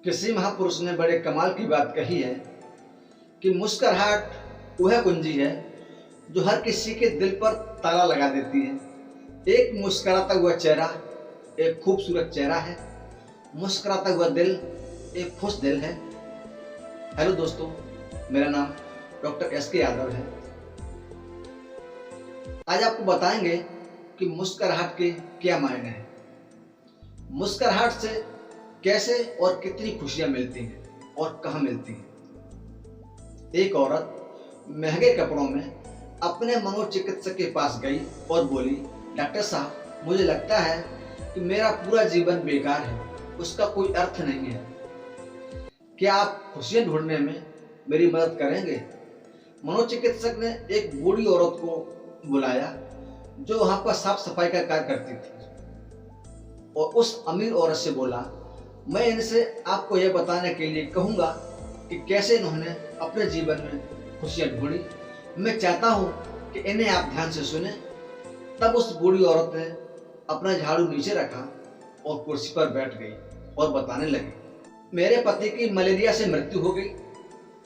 किसी महापुरुष ने बड़े कमाल की बात कही है कि मुस्कुराहट वह कुंजी है जो हर किसी के दिल पर ताला लगा देती है। एक मुस्कुराता हुआ चेहरा एक खूबसूरत चेहरा है। मुस्कुराता हुआ दिल एक खुश दिल है। हेलो दोस्तों, मेरा नाम डॉक्टर एस.के. यादव है। आज आपको बताएंगे कि मुस्कुराहट के क्या मायने हैं, मुस्कुराहट से कैसे और कितनी खुशियां मिलती हैं और कहाँ मिलती हैं। एक औरत महंगे कपड़ों में अपने मनोचिकित्सक के पास गई और बोली, डॉक्टर साहब, मुझे लगता है कि मेरा पूरा जीवन बेकार है, उसका कोई अर्थ नहीं है। क्या आप खुशियां ढूंढने में मेरी मदद करेंगे? मनोचिकित्सक ने एक बूढ़ी औरत को बुलाया जो वहां पर साफ सफाई का कार्य करती थी और उस अमीर औरत से बोला, मैं इनसे आपको यह बताने के लिए कहूंगा कि कैसे इन्होंने अपने जीवन में खुशियां ढूंढी। मैं चाहता हूं कि इन्हें आप ध्यान से सुने। तब उस बूढ़ी औरत ने अपना झाड़ू नीचे रखा और कुर्सी पर बैठ गई और बताने लगी, मेरे पति की मलेरिया से मृत्यु हो गई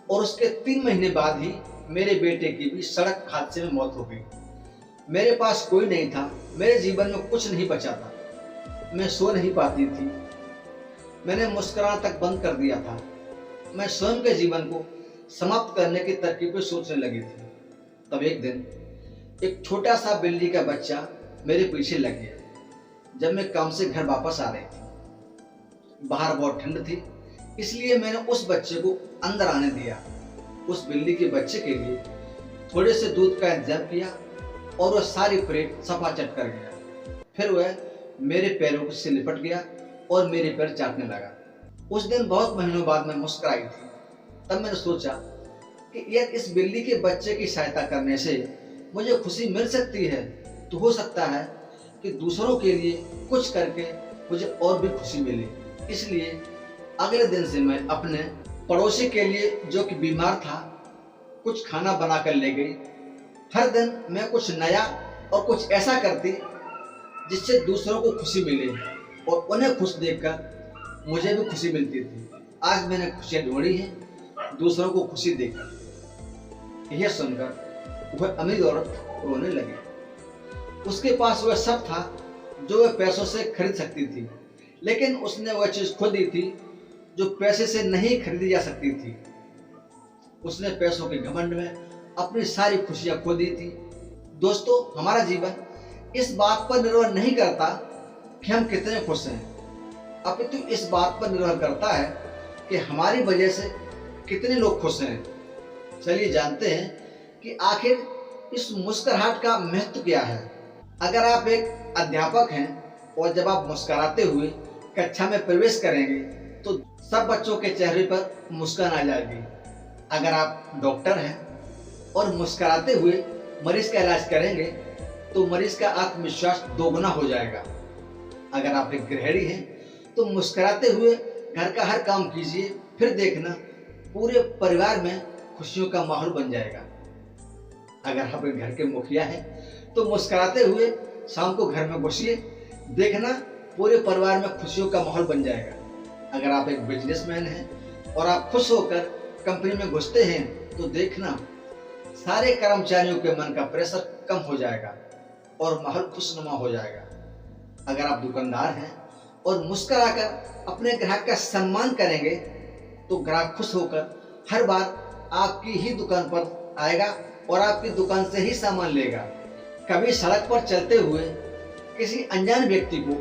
और उसके 3 महीने बाद ही मेरे बेटे की भी सड़क हादसे में मौत हो गई। मेरे पास कोई नहीं था, मेरे जीवन में कुछ नहीं बचा था। मैं सो नहीं पाती थी, मैंने मुस्कुराना तक बंद कर दिया था। मैं स्वयं के जीवन को समाप्त करने की तरकीबें सोचने लगी थी। तब एक दिन एक छोटा सा बिल्ली का बच्चा मेरे पीछे लग गया। जब मैं काम से घर वापस आ रही थी, बाहर बहुत ठंड थी, इसलिए मैंने उस बच्चे को अंदर आने दिया। उस बिल्ली के बच्चे के लिए थोड़े से दूध का इंतजाम किया और वह सारी प्लेट सफा चट कर गया। फिर वह मेरे पैरों से लिपट गया और मेरे पैर चाटने लगा। उस दिन बहुत महीनों बाद मैं मुस्कुराई थी। तब मैंने सोचा कि यदि इस बिल्ली के बच्चे की सहायता करने से मुझे खुशी मिल सकती है, तो हो सकता है कि दूसरों के लिए कुछ करके मुझे और भी खुशी मिले। इसलिए अगले दिन से मैं अपने पड़ोसी के लिए, जो कि बीमार था, कुछ खाना बनाकर ले गई। हर दिन मैं कुछ नया और कुछ ऐसा करती जिससे दूसरों को खुशी मिले और उन्हें खुश देखकर मुझे भी खुशी मिलती थी। आज मैंने खुशियां ढूंढी हैं दूसरों को खुशी देकर। यह सुनकर वह अमीर औरत रोने लगी। उसके पास वह सब था जो वह पैसों से खरीद सकती थी, लेकिन उसने वह चीज खो दी थी जो पैसे से नहीं खरीदी जा सकती थी। उसने पैसों के घमंड में अपनी सारी खुशियां खो दी थी। दोस्तों, हमारा जीवन इस बात पर निर्भर नहीं करता कि हम कितने खुश हैं, अपितु इस बात पर निर्भर करता है कि हमारी वजह से कितने लोग खुश हैं। चलिए जानते हैं कि आखिर इस मुस्कुराहट का महत्व क्या है। अगर आप एक अध्यापक हैं और जब आप मुस्कुराते हुए कक्षा में प्रवेश करेंगे तो सब बच्चों के चेहरे पर मुस्कान आ जाएगी। अगर आप डॉक्टर हैं और मुस्कुराते हुए मरीज का इलाज करेंगे तो मरीज का आत्मविश्वास दोगुना हो जाएगा। अगर आप एक गृहिणी हैं तो मुस्कुराते हुए घर का हर काम कीजिए, फिर देखना पूरे परिवार में खुशियों का माहौल बन जाएगा। अगर आप एक घर के मुखिया हैं तो मुस्कुराते हुए शाम को घर में घुसिए, देखना पूरे परिवार में खुशियों का माहौल बन जाएगा। अगर आप एक बिजनेसमैन हैं और आप खुश होकर कंपनी में घुसते हैं तो देखना सारे कर्मचारियों के मन का प्रेशर कम हो जाएगा और माहौल खुशनुमा हो जाएगा। अगर आप दुकानदार हैं और मुस्कुराकर अपने ग्राहक का सम्मान करेंगे तो ग्राहक खुश होकर हर बार आपकी ही दुकान पर आएगा और आपकी दुकान से ही सामान लेगा। कभी सड़क पर चलते हुए किसी अनजान व्यक्ति को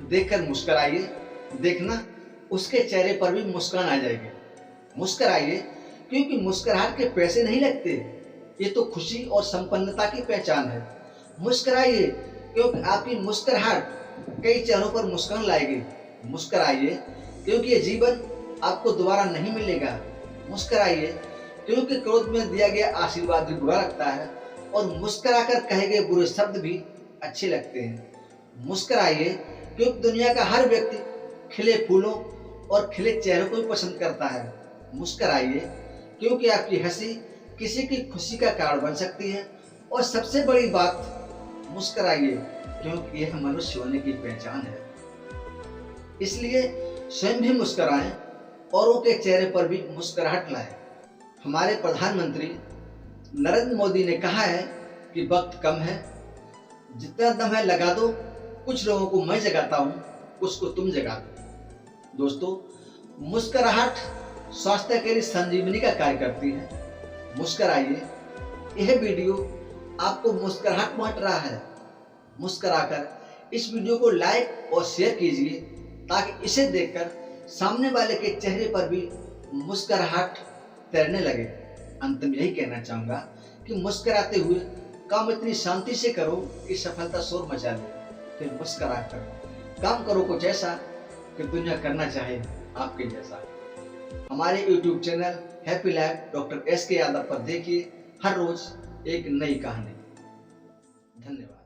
देखकर मुस्कुराइए, देखना उसके चेहरे पर भी मुस्कान आ जाएगी। मुस्कुराइए, क्योंकि मुस्कुराहट के पैसे नहीं लगते, ये तो खुशी और संपन्नता की पहचान है। मुस्कुराइए, क्योंकि आपकी मुस्कुराहट कई चेहरों पर मुस्कान लाएगी। मुस्कुराइए, क्योंकि ये जीवन आपको दोबारा नहीं मिलेगा। मुस्कुराइए, क्योंकि क्रोध में दिया गया आशीर्वाद भी बुरा लगता है और मुस्कुराकर कहे गए बुरे शब्द भी अच्छे लगते हैं। मुस्कुराइए, क्योंकि दुनिया का हर व्यक्ति खिले फूलों और खिले चेहरों को भी पसंद करता है। मुस्कुराइए, क्योंकि आपकी हंसी किसी की खुशी का कारण बन सकती है। और सबसे बड़ी बात, मुस्कुराइए, क्योंकि यह मनुष्य होने की पहचान है। इसलिए स्वयं भी मुस्कुराएं औरों के चेहरे पर भी मुस्कुराहट लाए। हमारे प्रधानमंत्री नरेंद्र मोदी ने कहा है कि वक्त कम है, जितना दम है लगा दो, कुछ लोगों को मैं जगाता हूँ, कुछ को तुम जगा दो। दोस्तों, मुस्कुराहट स्वास्थ्य के लिए संजीवनी का कार्य करती है। मुस्कुराइए। यह वीडियो आपको मुस्कुराहट बांट रहा है। मुस्कुराकर इस वीडियो को लाइक और शेयर कीजिए ताकि इसे देखकर सामने वाले के चेहरे पर भी मुस्कुराहट तैरने लगे। अंत में यही कहना चाहूंगा कि मुस्कुराते हुए काम इतनी शांति से करो कि सफलता शोर मचा ले। फिर मुस्कुरा कर काम करो कुछ ऐसा कि दुनिया करना चाहे आपके जैसा। हमारे YouTube channel happy life doctor SK Yadav पर देखिए हर रोज एक नई कहानी। धन्यवाद।